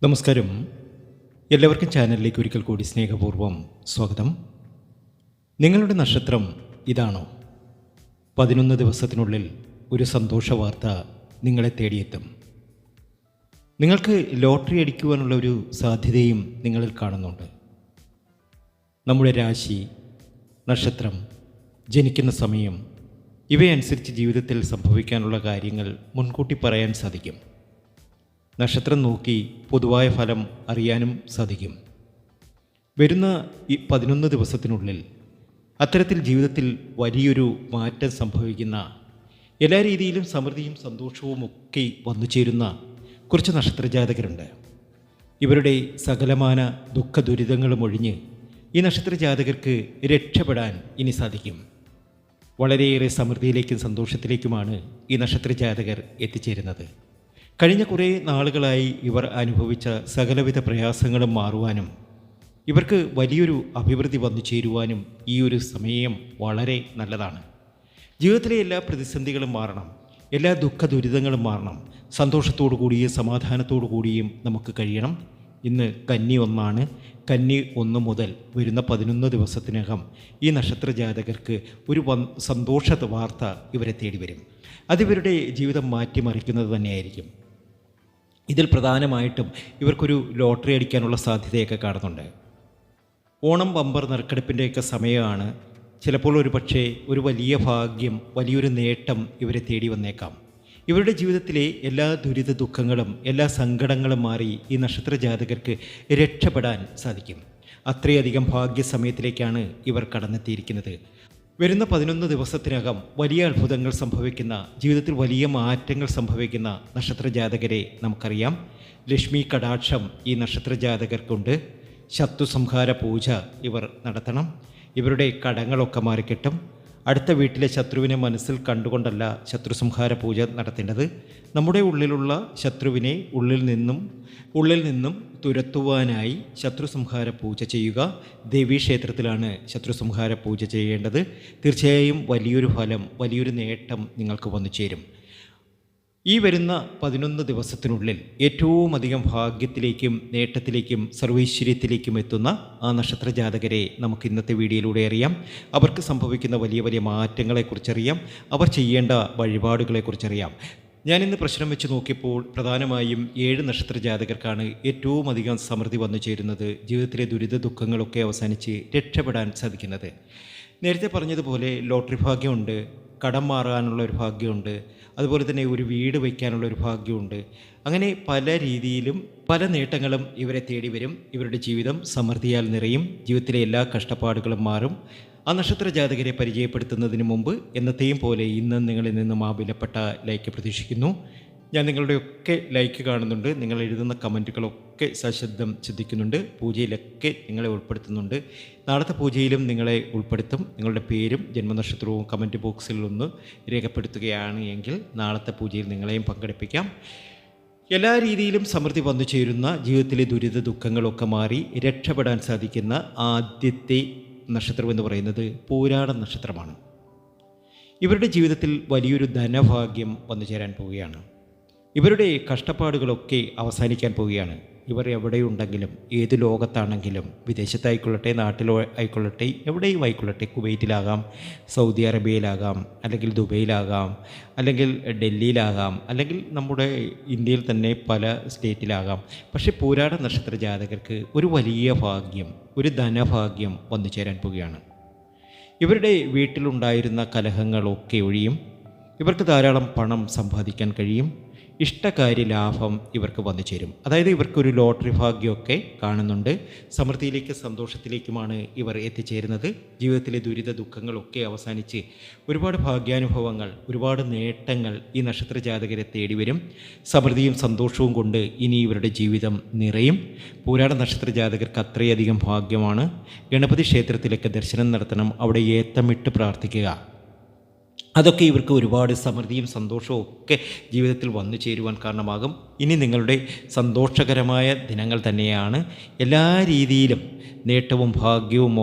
നമസ്കാരം. എല്ലാവർക്കും ചാനലിലേക്ക് ഒരിക്കൽ കൂടി സ്നേഹപൂർവ്വം സ്വാഗതം. നിങ്ങളുടെ നക്ഷത്രം ഇതാണോ? 11 ദിവസത്തിനുള്ളിൽ ഒരു സന്തോഷ വാർത്ത നിങ്ങളെ തേടിയെത്തും. നിങ്ങൾക്ക് ലോട്ടറി അടിക്കുവാനുള്ള ഒരു സാധ്യതയും നിങ്ങളിൽ കാണുന്നുണ്ട്. നമ്മുടെ രാശി, നക്ഷത്രം, ജനിക്കുന്ന സമയം ഇവയനുസരിച്ച് ജീവിതത്തിൽ സംഭവിക്കാനുള്ള കാര്യങ്ങൾ മുൻകൂട്ടി പറയാൻ സാധിക്കും. നക്ഷത്രം നോക്കി പൊതുവായ ഫലം അറിയാനും സാധിക്കും. വരുന്ന ഈ 11 ദിവസത്തിനുള്ളിൽ അത്തരത്തിൽ ജീവിതത്തിൽ വലിയൊരു മാറ്റം സംഭവിക്കുന്ന, എല്ലാ രീതിയിലും സമൃദ്ധിയും സന്തോഷവും ഒക്കെ വന്നു ചേരുന്ന കുറച്ച് നക്ഷത്രജാതകരുണ്ട്. ഇവരുടെ സകലമാന ദുഃഖ ദുരിതങ്ങളും ഒഴിഞ്ഞ് ഈ നക്ഷത്രജാതകർക്ക് രക്ഷപ്പെടാൻ ഇനി സാധിക്കും. വളരെയേറെ സമൃദ്ധിയിലേക്കും സന്തോഷത്തിലേക്കുമാണ് ഈ നക്ഷത്രജാതകർ എത്തിച്ചേരുന്നത്. കഴിഞ്ഞ കുറേ നാളുകളായി ഇവർ അനുഭവിച്ച സകലവിധ പ്രയാസങ്ങളും മാറുവാനും ഇവർക്ക് വലിയൊരു അഭിവൃദ്ധി വന്നു ചേരുവാനും ഈ ഒരു സമയം വളരെ നല്ലതാണ്. ജീവിതത്തിലെ എല്ലാ പ്രതിസന്ധികളും മാറണം, എല്ലാ ദുഃഖ ദുരിതങ്ങളും മാറണം, സന്തോഷത്തോടു കൂടിയും സമാധാനത്തോടു കൂടിയും നമുക്ക് കഴിയണം. ഇന്ന് കന്നി 1 കന്നി 1 മുതൽ വരുന്ന 11 ദിവസത്തിനകം ഈ നക്ഷത്രജാതകർക്ക് ഒരു സന്തോഷ വാർത്ത ഇവരെ തേടി വരും. അതിവരുടെ ജീവിതം മാറ്റിമറിക്കുന്നത് തന്നെയായിരിക്കും. ഇതിൽ പ്രധാനമായിട്ടും ഇവർക്കൊരു ലോട്ടറി അടിക്കാനുള്ള സാധ്യതയൊക്കെ കാണുന്നുണ്ട്. ഓണം ബമ്പർ നറുക്കെടുപ്പിൻ്റെയൊക്കെ സമയമാണ്. ചിലപ്പോൾ ഒരു പക്ഷേ ഒരു വലിയ ഭാഗ്യം, വലിയൊരു നേട്ടം ഇവരെ തേടി വന്നേക്കാം. ഇവരുടെ ജീവിതത്തിലെ എല്ലാ ദുരിത ദുഃഖങ്ങളും എല്ലാ സങ്കടങ്ങളും മാറി ഈ നക്ഷത്രജാതകർക്ക് രക്ഷപ്പെടാൻ സാധിക്കും. അത്രയധികം ഭാഗ്യസമയത്തിലേക്കാണ് ഇവർ കടന്നെത്തിയിരിക്കുന്നത്. വരുന്ന 11 ദിവസത്തിനകം വലിയ അത്ഭുതങ്ങൾ സംഭവിക്കുന്ന, ജീവിതത്തിൽ വലിയ മാറ്റങ്ങൾ സംഭവിക്കുന്ന നക്ഷത്രജാതകരെ നമുക്കറിയാം. ലക്ഷ്മി കടാക്ഷം ഈ നക്ഷത്രജാതകർക്കുണ്ട്. ശത്രുസംഹാര പൂജ ഇവർ നടത്തണം. ഇവരുടെ കടങ്ങളൊക്കെ മാറിക്കിട്ടും. അടുത്ത വീട്ടിലെ ശത്രുവിനെ മനസ്സിൽ കണ്ടുകൊണ്ടല്ല ശത്രുസംഹാര പൂജ നടത്തേണ്ടത്. നമ്മുടെ ഉള്ളിലുള്ള ശത്രുവിനെ ഉള്ളിൽ നിന്നും തുരത്തുവാനായി ശത്രുസംഹാര പൂജ ചെയ്യുക. ദേവീക്ഷേത്രത്തിലാണ് ശത്രുസംഹാര പൂജ ചെയ്യേണ്ടത്. തീർച്ചയായും വലിയൊരു ഫലം, വലിയൊരു നേട്ടം നിങ്ങൾക്ക് വന്നു ചേരും. ഈ വരുന്ന 11 ദിവസത്തിനുള്ളിൽ ഏറ്റവും അധികം ഭാഗ്യത്തിലേക്കും നേട്ടത്തിലേക്കും സർവൈശ്വര്യത്തിലേക്കും എത്തുന്ന ആ നക്ഷത്രജാതകരെ നമുക്ക് ഇന്നത്തെ വീഡിയോയിലൂടെ അറിയാം. അവർക്ക് സംഭവിക്കുന്ന വലിയ വലിയ മാറ്റങ്ങളെക്കുറിച്ചറിയാം. അവർ ചെയ്യേണ്ട വഴിപാടുകളെക്കുറിച്ചറിയാം. ഞാനിന്ന് പ്രശ്നം വെച്ച് നോക്കിയപ്പോൾ പ്രധാനമായും 7 നക്ഷത്രജാതകർക്കാണ് ഏറ്റവും അധികം സമൃദ്ധി വന്നു ചേരുന്നത്. ജീവിതത്തിലെ ദുരിത ദുഃഖങ്ങളൊക്കെ അവസാനിച്ച് രക്ഷപ്പെടാൻ സാധിക്കുന്നത്. നേരത്തെ പറഞ്ഞതുപോലെ ലോട്ടറി ഭാഗ്യമുണ്ട്, കടം മാറാനുള്ള ഒരു ഭാഗ്യമുണ്ട്, അതുപോലെ തന്നെ ഒരു വീട് വയ്ക്കാനുള്ള ഒരു ഭാഗ്യമുണ്ട്. അങ്ങനെ പല രീതിയിലും പല നേട്ടങ്ങളും ഇവരെ തേടി വരും. ഇവരുടെ ജീവിതം സമൃദ്ധിയാൽ നിറയും. ജീവിതത്തിലെ എല്ലാ കഷ്ടപ്പാടുകളും മാറും. ആ നക്ഷത്രജാതകരെ പരിചയപ്പെടുത്തുന്നതിന് മുമ്പ് എന്നത്തെയും പോലെ ഇന്ന് നിങ്ങളിൽ നിന്നും ആ വിലപ്പെട്ട ലൈക്ക് പ്രതീക്ഷിക്കുന്നു. ഞാൻ നിങ്ങളുടെയൊക്കെ ലൈക്ക് കാണുന്നുണ്ട്. നിങ്ങൾ എഴുതുന്ന കമൻറ്റുകളൊക്കെ സശബ്ദം ശ്രദ്ധിക്കുന്നുണ്ട്. പൂജയിലൊക്കെ നിങ്ങളെ ഉൾപ്പെടുത്തുന്നുണ്ട്. നാളത്തെ പൂജയിലും നിങ്ങളെ ഉൾപ്പെടുത്തും. നിങ്ങളുടെ പേരും ജന്മനക്ഷത്രവും കമൻറ്റ് ബോക്സിൽ ഒന്ന് രേഖപ്പെടുത്തുകയാണ് എങ്കിൽ നാളത്തെ പൂജയിൽ നിങ്ങളെയും പങ്കെടുപ്പിക്കാം. എല്ലാ രീതിയിലും സമൃദ്ധി വന്നു ചേരുന്ന, ജീവിതത്തിലെ ദുരിത ദുഃഖങ്ങളൊക്കെ മാറി രക്ഷപ്പെടാൻ സാധിക്കുന്ന ആദ്യത്തെ നക്ഷത്രം എന്ന് പറയുന്നത് പൂരാട നക്ഷത്രമാണ്. ഇവരുടെ ജീവിതത്തിൽ വലിയൊരു ധനഭാഗ്യം വന്നു ചേരാൻ പോവുകയാണ്. ഇവരുടെ കഷ്ടപ്പാടുകളൊക്കെ അവസാനിക്കാൻ പോവുകയാണ്. ഇവർ എവിടെയുണ്ടെങ്കിലും, ഏത് ലോകത്താണെങ്കിലും, വിദേശത്തായിക്കൊള്ളട്ടെ നാട്ടിലോ ആയിക്കൊള്ളട്ടെ, എവിടെയും ആയിക്കൊള്ളട്ടെ, കുവൈറ്റിലാകാം, സൗദി അറേബ്യയിലാകാം, അല്ലെങ്കിൽ ദുബൈയിലാകാം, അല്ലെങ്കിൽ ഡൽഹിയിലാകാം, അല്ലെങ്കിൽ നമ്മുടെ ഇന്ത്യയിൽ തന്നെ പല സ്റ്റേറ്റിലാകാം. പക്ഷേ പൂരാട നക്ഷത്ര ജാതകർക്ക് ഒരു വലിയ ഭാഗ്യം, ഒരു ധനഭാഗ്യം വന്നു ചേരാൻ പോവുകയാണ്. ഇവരുടെ വീട്ടിലുണ്ടായിരുന്ന കലഹങ്ങളൊക്കെ ഒഴിയും. ഇവർക്ക് ധാരാളം പണം സമ്പാദിക്കാൻ കഴിയും. ഇഷ്ടകാര്യ ലാഭം ഇവർക്ക് വന്നു ചേരും. അതായത് ഇവർക്കൊരു ലോട്ടറി ഭാഗ്യമൊക്കെ കാണുന്നുണ്ട്. സമൃദ്ധിയിലേക്കും സന്തോഷത്തിലേക്കുമാണ് ഇവർ എത്തിച്ചേരുന്നത്. ജീവിതത്തിലെ ദുരിത ദുഃഖങ്ങളൊക്കെ അവസാനിച്ച് ഒരുപാട് ഭാഗ്യാനുഭവങ്ങൾ, ഒരുപാട് നേട്ടങ്ങൾ ഈ നക്ഷത്രജാതകരെ തേടി വരും. സമൃദ്ധിയും സന്തോഷവും കൊണ്ട് ഇനി ഇവരുടെ ജീവിതം നിറയും. പൂരാട നക്ഷത്രജാതകർക്ക് അത്രയധികം ഭാഗ്യമാണ്. ഗണപതി ക്ഷേത്രത്തിലൊക്കെ ദർശനം നടത്തണം. അവിടെ ഏത്തമിട്ട് പ്രാർത്ഥിക്കുക. അതൊക്കെ ഇവർക്ക് ഒരുപാട് സമൃദ്ധിയും സന്തോഷവും ഒക്കെ ജീവിതത്തിൽ വന്നു ചേരുവാൻ കാരണമാകും. ഇനി നിങ്ങളുടെ സന്തോഷകരമായ ദിനങ്ങൾ തന്നെയാണ്. എല്ലാ രീതിയിലും നേട്ടവും ഭാഗ്യവും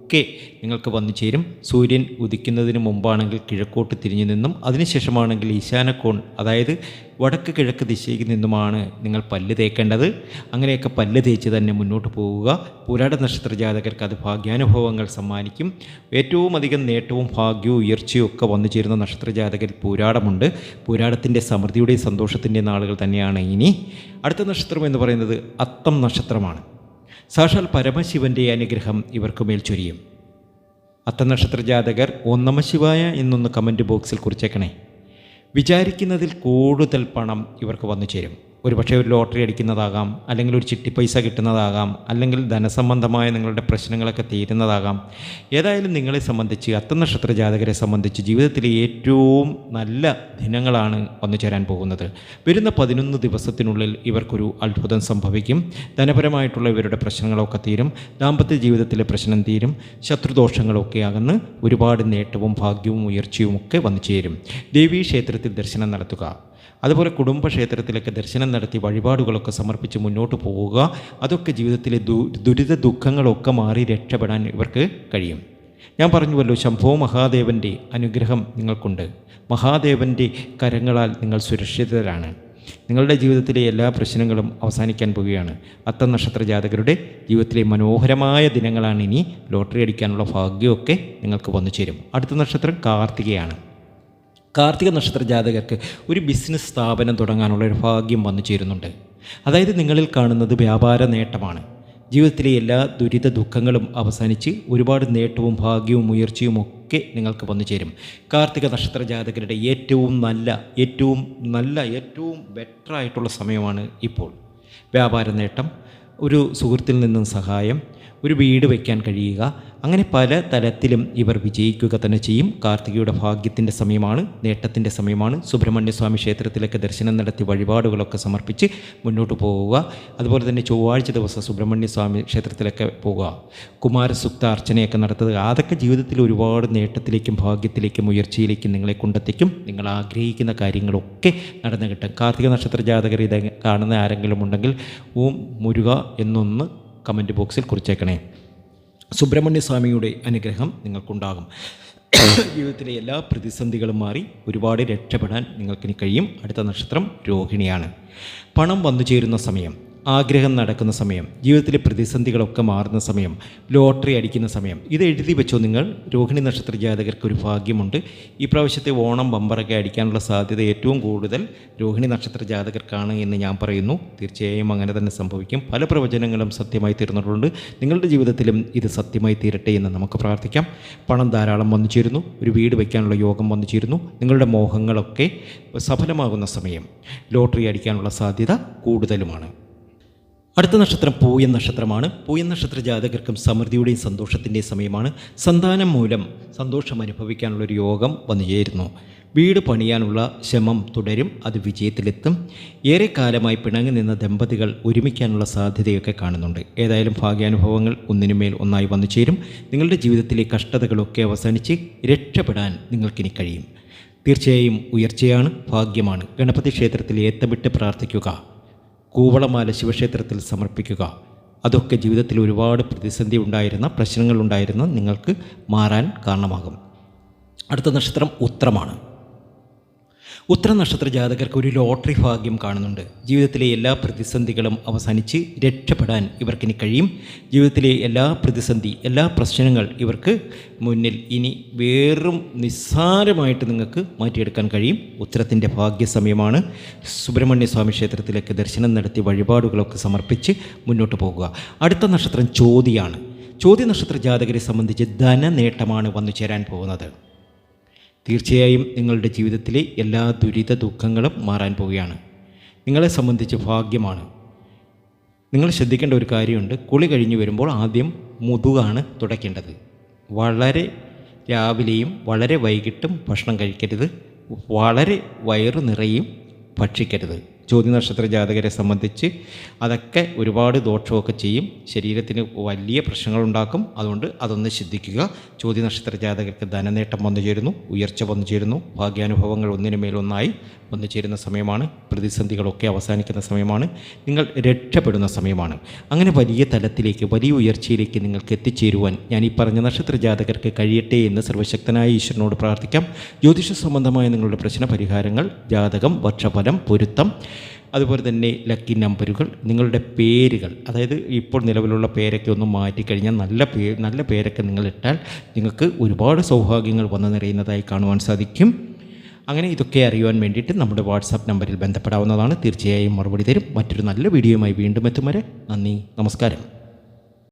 ഒക്കെ നിങ്ങൾക്ക് വന്നു ചേരും. സൂര്യൻ ഉദിക്കുന്നതിന് മുമ്പാണെങ്കിൽ കിഴക്കോട്ട് തിരിഞ്ഞു നിന്നും, അതിനുശേഷമാണെങ്കിൽ ഈശാനക്കോൺ, അതായത് വടക്ക് കിഴക്ക് ദിശയിൽ നിന്നുമാണ് നിങ്ങൾ പല്ല് തേക്കേണ്ടത്. അങ്ങനെയൊക്കെ പല്ല് തേച്ച് തന്നെ മുന്നോട്ട് പോവുക. പൂരാട നക്ഷത്ര ജാതകർക്ക് അത് ഭാഗ്യാനുഭവങ്ങൾ സമ്മാനിക്കും. ഏറ്റവും അധികം നേട്ടവും ഭാഗ്യവും ഉയർച്ചയും ഒക്കെ വന്നു ചേരുന്ന നക്ഷത്ര ജാതകരിൽ പൂരാടമുണ്ട്. പൂരാടത്തിൻ്റെ സമൃദ്ധിയുടെയും സന്തോഷത്തിൻ്റെ നാളുകൾ തന്നെയാണ് ഇനി. അടുത്ത നക്ഷത്രം എന്ന് പറയുന്നത് അത്തം നക്ഷത്രമാണ്. സാക്ഷാൽ പരമശിവൻ്റെ അനുഗ്രഹം ഇവർക്ക് മേൽ ചൊരിയും. അത്തം നക്ഷത്ര ജാതകർ ഓം നമഃ ശിവായ എന്നൊന്ന് കമൻറ്റ് ബോക്സിൽ കുറിച്ചേക്കണേ. വിചാരിക്കുന്നതിൽ കൂടുതൽ പണം ഇവർക്ക് വന്നു ചേരും. ഒരുപക്ഷെ ഒരു ലോട്ടറി അടിക്കുന്നതാകാം, അല്ലെങ്കിൽ ഒരു ചിട്ടി പൈസ കിട്ടുന്നതാകാം, അല്ലെങ്കിൽ ധനസംബന്ധമായ നിങ്ങളുടെ പ്രശ്നങ്ങളൊക്കെ തീരുന്നതാകാം. ഏതായാലും നിങ്ങളെ സംബന്ധിച്ച്, അത്തം നക്ഷത്ര ജാതകരെ സംബന്ധിച്ച് ജീവിതത്തിലെ ഏറ്റവും നല്ല ദിനങ്ങളാണ് വന്നു ചേരാൻ പോകുന്നത്. വരുന്ന 11 ദിവസത്തിനുള്ളിൽ ഇവർക്കൊരു അത്ഭുതം സംഭവിക്കും. ധനപരമായിട്ടുള്ള ഇവരുടെ പ്രശ്നങ്ങളൊക്കെ തീരും. ദാമ്പത്യ ജീവിതത്തിലെ പ്രശ്നം തീരും. ശത്രുദോഷങ്ങളൊക്കെ അകന്ന് ഒരുപാട് നേട്ടവും ഭാഗ്യവും ഉയർച്ചയും ഒക്കെ വന്നു ചേരും. ദേവീ ക്ഷേത്രത്തിൽ ദർശനം നടത്തുക, അതുപോലെ കുടുംബക്ഷേത്രത്തിലൊക്കെ ദർശനം നടത്തി വഴിപാടുകളൊക്കെ സമർപ്പിച്ച് മുന്നോട്ട് പോവുക. അതൊക്കെ ജീവിതത്തിലെ ദുരിത ദുഃഖങ്ങളൊക്കെ മാറി രക്ഷപ്പെടാൻ ഇവർക്ക് കഴിയും. ഞാൻ പറഞ്ഞുവല്ലോ, ശംഭോ മഹാദേവൻ്റെ അനുഗ്രഹം നിങ്ങൾക്കുണ്ട്. മഹാദേവൻ്റെ കരങ്ങളാൽ നിങ്ങൾ സുരക്ഷിതരാണ്. നിങ്ങളുടെ ജീവിതത്തിലെ എല്ലാ പ്രശ്നങ്ങളും അവസാനിക്കാൻ പോവുകയാണ്. അത്തം നക്ഷത്ര ജാതകരുടെ ജീവിതത്തിലെ മനോഹരമായ ദിനങ്ങളാണ് ഇനി. ലോട്ടറി അടിക്കാനുള്ള ഭാഗ്യമൊക്കെ നിങ്ങൾക്ക് വന്നു ചേരും. അടുത്ത നക്ഷത്രം കാർത്തികയാണ്. കാർത്തിക നക്ഷത്ര ജാതകർക്ക് ഒരു ബിസിനസ് സ്ഥാപനം തുടങ്ങാനുള്ള ഒരു ഭാഗ്യം വന്നു ചേരുന്നുണ്ട്. അതായത് നിങ്ങളിൽ കാണുന്നത് വ്യാപാര നേട്ടമാണ്. ജീവിതത്തിലെ എല്ലാ ദുരിത ദുഃഖങ്ങളും അവസാനിച്ച് ഒരുപാട് നേട്ടവും ഭാഗ്യവും ഉയർച്ചയും ഒക്കെ നിങ്ങൾക്ക് വന്നു ചേരും. കാർത്തിക നക്ഷത്ര ജാതകരുടെ ഏറ്റവും ബെറ്ററായിട്ടുള്ള സമയമാണ് ഇപ്പോൾ. വ്യാപാര നേട്ടം, ഒരു സുഹൃത്തിൽ നിന്നും സഹായം, ഒരു വീട് വയ്ക്കാൻ കഴിയുക, അങ്ങനെ പല തലത്തിലും ഇവർ വിജയിക്കുക തന്നെ ചെയ്യും. കാർത്തികയുടെ ഭാഗ്യത്തിൻ്റെ സമയമാണ്, നേട്ടത്തിൻ്റെ സമയമാണ്. സുബ്രഹ്മണ്യസ്വാമി ക്ഷേത്രത്തിലൊക്കെ ദർശനം നടത്തി വഴിപാടുകളൊക്കെ സമർപ്പിച്ച് മുന്നോട്ട് പോവുക. അതുപോലെ തന്നെ ചൊവ്വാഴ്ച ദിവസം സുബ്രഹ്മണ്യസ്വാമി ക്ഷേത്രത്തിലൊക്കെ പോവുക, കുമാരസുക്ത അർച്ചനയൊക്കെ നടത്തുക. അതൊക്കെ ജീവിതത്തിൽ ഒരുപാട് നേട്ടത്തിലേക്കും ഭാഗ്യത്തിലേക്കും ഉയർച്ചയിലേക്കും നിങ്ങളെ കൊണ്ടെത്തിക്കും. നിങ്ങൾ ആഗ്രഹിക്കുന്ന കാര്യങ്ങളൊക്കെ നടന്നു കിട്ടും. കാർത്തിക നക്ഷത്ര ജാതകർ ഇത് കാണുന്ന ആരെങ്കിലും ഉണ്ടെങ്കിൽ ഓം മുരുക എന്നൊന്ന് കമൻറ്റ് ബോക്സിൽ കുറിച്ചേക്കണേ. സുബ്രഹ്മണ്യസ്വാമിയുടെ അനുഗ്രഹം നിങ്ങൾക്കുണ്ടാകും. ജീവിതത്തിലെ എല്ലാ പ്രതിസന്ധികളും മാറി ഒരുപാട് രക്ഷപ്പെടാൻ നിങ്ങൾക്കിനി കഴിയും. അടുത്ത നക്ഷത്രം രോഹിണിയാണ്. പണം വന്നു ചേരുന്ന സമയം, ആഗ്രഹം നടക്കുന്ന സമയം, ജീവിതത്തിലെ പ്രതിസന്ധികളൊക്കെ മാറുന്ന സമയം, ലോട്ടറി അടിക്കുന്ന സമയം, ഇത് എഴുതി വെച്ചോ നിങ്ങൾ. രോഹിണി നക്ഷത്ര ജാതകർക്ക് ഒരു ഭാഗ്യമുണ്ട്. ഈ പ്രാവശ്യത്തെ ഓണം ബമ്പറൊക്കെ അടിക്കാനുള്ള സാധ്യത ഏറ്റവും കൂടുതൽ രോഹിണി നക്ഷത്ര ജാതകർക്കാണ് എന്ന് ഞാൻ പറയുന്നു. തീർച്ചയായും അങ്ങനെ തന്നെ സംഭവിക്കും. പല പ്രവചനങ്ങളും സത്യമായി തീർന്നിട്ടുണ്ട്. നിങ്ങളുടെ ജീവിതത്തിലും ഇത് സത്യമായി തീരട്ടെ എന്ന് നമുക്ക് പ്രാർത്ഥിക്കാം. പണം ധാരാളം വന്നു ചേരുന്നു. ഒരു വീട് വയ്ക്കാനുള്ള യോഗം വന്നു ചേരുന്നു. നിങ്ങളുടെ മോഹങ്ങളൊക്കെ സഫലമാകുന്ന സമയം. ലോട്ടറി അടിക്കാനുള്ള സാധ്യത കൂടുതലുമാണ്. അടുത്ത നക്ഷത്രം പൂയം നക്ഷത്രമാണ്. പൂയം നക്ഷത്ര ജാതകർക്കും സമൃദ്ധിയുടെയും സന്തോഷത്തിൻ്റെയും സമയമാണ്. സന്താനം മൂലം സന്തോഷം അനുഭവിക്കാനുള്ളൊരു യോഗം വന്നു ചേരുന്നു. വീട് പണിയാനുള്ള ശ്രമം തുടരും, അത് വിജയത്തിലെത്തും. ഏറെക്കാലമായി പിണങ്ങി നിന്ന ദമ്പതികൾ ഒരുമിക്കാനുള്ള സാധ്യതയൊക്കെ കാണുന്നുണ്ട്. ഏതായാലും ഭാഗ്യാനുഭവങ്ങൾ ഒന്നിനുമേൽ ഒന്നായി വന്നു ചേരും. നിങ്ങളുടെ ജീവിതത്തിലെ കഷ്ടതകളൊക്കെ അവസാനിച്ച് രക്ഷപ്പെടാൻ നിങ്ങൾക്കിനി കഴിയും. തീർച്ചയായും ഉയർച്ചയാണ്, ഭാഗ്യമാണ്. ഗണപതി ക്ഷേത്രത്തിൽ ഏത്തമിട്ട് പ്രാർത്ഥിക്കുക, കൂവളമാല ശിവക്ഷേത്രത്തിൽ സമർപ്പിക്കുക. അതൊക്കെ ജീവിതത്തിൽ ഒരുപാട് പ്രതിസന്ധി ഉണ്ടായിരുന്ന, പ്രശ്നങ്ങളുണ്ടായിരുന്ന നിങ്ങൾക്ക് മാറാൻ കാരണമാകും. അടുത്ത നക്ഷത്രം ഉത്രമാണ്. ഉത്തര നക്ഷത്ര ജാതകർക്ക് ഒരു ലോട്ടറി ഭാഗ്യം കാണുന്നുണ്ട്. ജീവിതത്തിലെ എല്ലാ പ്രതിസന്ധികളും അവസാനിച്ച് രക്ഷപ്പെടാൻ ഇവർക്കിനി കഴിയും. ജീവിതത്തിലെ എല്ലാ പ്രതിസന്ധി, എല്ലാ പ്രശ്നങ്ങൾ ഇവർക്ക് മുന്നിൽ ഇനി വേറും നിസ്സാരമായിട്ട് നിങ്ങൾക്ക് മാറ്റിയെടുക്കാൻ കഴിയും. ഉത്തരത്തിൻ്റെ ഭാഗ്യസമയമാണ്. സുബ്രഹ്മണ്യസ്വാമി ക്ഷേത്രത്തിലേക്ക് ദർശനം നടത്തി വഴിപാടുകളൊക്കെ സമർപ്പിച്ച് മുന്നോട്ട് പോകുക. അടുത്ത നക്ഷത്രം ചോതിയാണ്. ചോതി നക്ഷത്ര ജാതകരെ സംബന്ധിച്ച് ധനനേട്ടമാണ് വന്നു ചേരാൻ പോകുന്നത്. തീർച്ചയായും നിങ്ങളുടെ ജീവിതത്തിലെ എല്ലാ ദുരിത ദുഃഖങ്ങളും മാറാൻ പോവുകയാണ്. നിങ്ങളെ സംബന്ധിച്ച് ഭാഗ്യമാണ്. നിങ്ങൾ ശ്രദ്ധിക്കേണ്ട ഒരു കാര്യമുണ്ട്. കുളി കഴിഞ്ഞ് വരുമ്പോൾ ആദ്യം മുതുകാണ് തുടയ്ക്കേണ്ടത്. വളരെ രാവിലെയും വളരെ വൈകിട്ടും ഭക്ഷണം കഴിക്കരുത്. വളരെ വയറു നിറയും ഭക്ഷിക്കരുത്. ചോതി നക്ഷത്ര ജാതകരെ സംബന്ധിച്ച് അതൊക്കെ ഒരുപാട് ദോഷമൊക്കെ ചെയ്യും, ശരീരത്തിന് വലിയ പ്രശ്നങ്ങളുണ്ടാക്കും. അതുകൊണ്ട് അതൊന്ന് ശ്രദ്ധിക്കുക. ചോതി നക്ഷത്ര ജാതകർക്ക് ധനനേട്ടം വന്നു ചേരുന്നു, ഉയർച്ച വന്നു ചേരുന്നു, ഭാഗ്യാനുഭവങ്ങൾ ഒന്നിനു മേലൊന്നായി വന്നു ചേരുന്ന സമയമാണ്. പ്രതിസന്ധികളൊക്കെ അവസാനിക്കുന്ന സമയമാണ്. നിങ്ങൾ രക്ഷപ്പെടുന്ന സമയമാണ്. അങ്ങനെ വലിയ തലത്തിലേക്ക്, വലിയ ഉയർച്ചയിലേക്ക് നിങ്ങൾക്ക് എത്തിച്ചേരുവാൻ ഞാൻ ഈ പറഞ്ഞ നക്ഷത്ര ജാതകർക്ക് കഴിയട്ടെ എന്ന് സർവശക്തനായ ഈശ്വരനോട് പ്രാർത്ഥിക്കാം. ജ്യോതിഷ സംബന്ധമായ നിങ്ങളുടെ പ്രശ്ന പരിഹാരങ്ങൾ, ജാതകം, വർഷഫലം, പൊരുത്തം, അതുപോലെ തന്നെ ലക്കി നമ്പറുകൾ, നിങ്ങളുടെ പേരുകൾ, അതായത് ഇപ്പോൾ നിലവിലുള്ള പേരൊക്കെ ഒന്ന് മാറ്റിക്കഴിഞ്ഞാൽ നല്ല പേരൊക്കെ നിങ്ങളിട്ടാൽ നിങ്ങൾക്ക് ഒരുപാട് സൗഭാഗ്യങ്ങൾ വന്നു നിറയുന്നതായി കാണുവാൻ സാധിക്കും. അങ്ങനെ ഇതൊക്കെ അറിയുവാൻ വേണ്ടിയിട്ട് നമ്മുടെ വാട്സാപ്പ് നമ്പറിൽ ബന്ധപ്പെടാവുന്നതാണ്. തീർച്ചയായും മറുപടി തരും. മറ്റൊരു നല്ല വീഡിയോയുമായി വീണ്ടും എത്തും വരെ നന്ദി, നമസ്കാരം.